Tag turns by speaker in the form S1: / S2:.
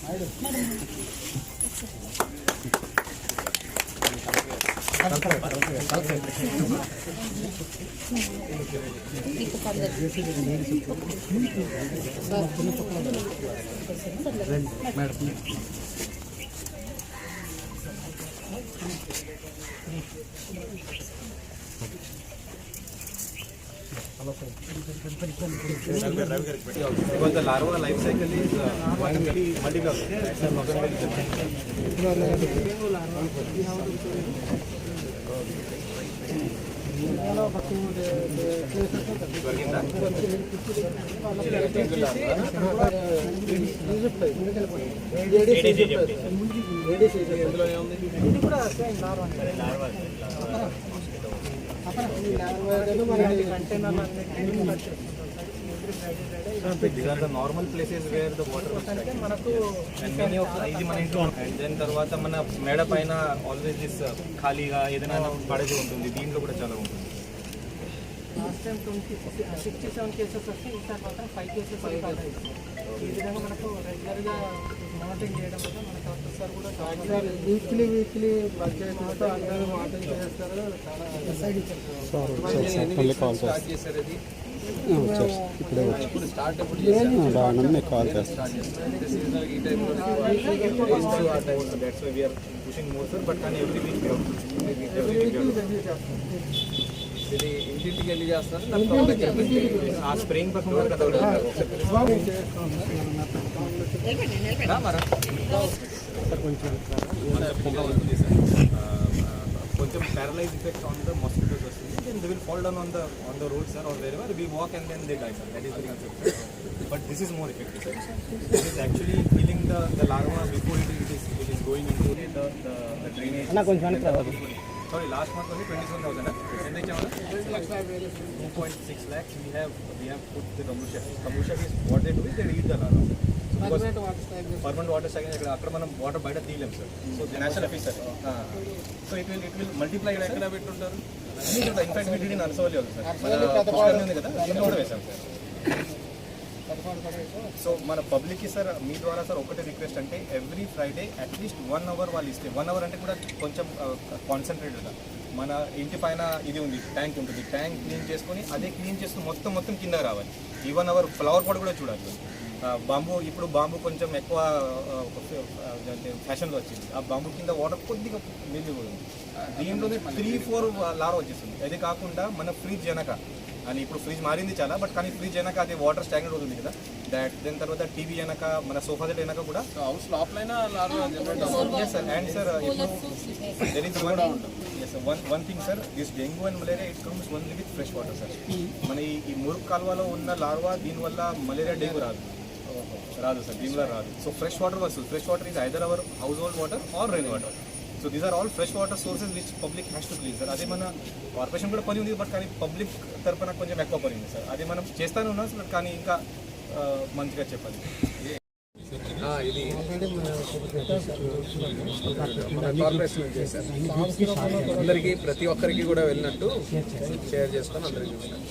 S1: Because the larva life cycle is multi-block. These are the normal places where the water was and many of ఇది మన ఇంట్లో and then తర్వాత మన మేడ పైన ఆల్వేస్ దిస్ ఖాళీగా ఏదైనా పడేది ఉంటుంది. దీంట్లో కూడా చాలా ఉంటుంది.
S2: లాస్ట్ టైం 67 కేసెస్ వస్తే ఈసారి మాత్రం 5 కేసెస్ అయ్యాయి. ఈ విధంగా మనకు రెగ్యులర్గా మానిటరింగ్ చేయడం వల్ల మనకు ఆఫీసర్ కూడా వీక్లీ బడ్జెట్ అందరూ మానిటరింగ్ చేస్తారు. చాలా స్టార్ట్ చేశారు. అది ఇప్పుడు స్టార్ట్ ఎప్పుడు కాల్ చేస్తాను. ఈ టైంలో that's why we are pushing more sir. But కానీ ఎవ్రీ వీక్ ఇది ఇంటింటికి వెళ్ళి చేస్తారు. ఆ స్ప్రేయింగ్ పక్కన కదా కొంచెం paralyse effect on the mosquitoes వస్తుంది. Then they will fall down on the road sir or wherever we walk and then they die sir. That is very unaffected. But this is more effective sir. This is actually killing the larva before it is going in to the drainage. Sorry, last month only 27,000. And they 2.6 lakhs. We have put the Kamusha. Kamusha is what they do is they eat the larva. Permanent water stagnation. After మనం water బయట తీయలేం సార్. So the natural officer. So it will multiply. ఎక్కడ పెట్టుంటారు? In fact we did in Arsavali also sir. పుష్కర్ని ఉంది కదా, దీన్ని కూడా వేసాం సార్. సో మన పబ్లిక్కి సార్ మీ ద్వారా సార్ ఒకటే రిక్వెస్ట్ అంటే ఎవ్రీ ఫ్రైడే అట్లీస్ట్ 1 అవర్ వాళ్ళు ఇస్తే 1 అవర్ అంటే కూడా కొంచెం కాన్సన్ట్రేటెడ్గా మన ఇంటి పైన ఇది ఉంది ట్యాంక్ ఉంటుంది. ట్యాంక్ క్లీన్ చేసుకొని అదే క్లీన్ చేస్తూ మొత్తం కింద రావాలి. ఈ 1 అవర్ ఫ్లవర్ పాట్ కూడా చూడాలి. బాంబు ఇప్పుడు బాంబు కొంచెం ఎక్కువ ఫ్యాషన్లో వచ్చింది. ఆ బాంబు కింద వాటర్ కొద్దిగా మిగిలి కూడా ఉంది. దీంట్లోనే 3-4 లార్వా వచ్చేస్తుంది. అది కాకుండా మన ఫ్రిడ్జ్ వెనక అని ఇప్పుడు ఫ్రిడ్జ్ మారింది చాలా, బట్ కానీ ఫ్రిడ్జ్ వెనక అది వాటర్ స్టాగ్నెట్ అవుతుంది కదా. దాని తర్వాత టీవీ వెనక మన సోఫా సెట్ వెనక కూడా హౌస్ లోపలైనా and sir there is one thing sir, this dengue and malaria it comes only with fresh water sir. మన ఈ మురుగు కాలువలో ఉన్న లార్వా దీనివల్ల మలేరియా డెంగ్యూ రాదు సార్, దీనివల్ల రాదు. సో ఫ్రెష్ వాటర్ వస్తుంది. Fresh water is either our household water or rain water. So these are all fresh water sources which public has to clean sir. అదే మన corporation కూడా పని ఉంది, but కానీ పబ్లిక్ తరఫున కొంచెం ఎక్కువ పని ఉంది సార్. అది మనం చేస్తూనే ఉన్నాం సార్, కానీ ఇంకా మంచిగా చెప్పాలి. ఇది కార్పొరేషన్ చేశారు. అందరికీ ప్రతి ఒక్కరికి కూడా వెళ్ళినట్టు షేర్ చేసుకొని అందరికీ చూస్తాను.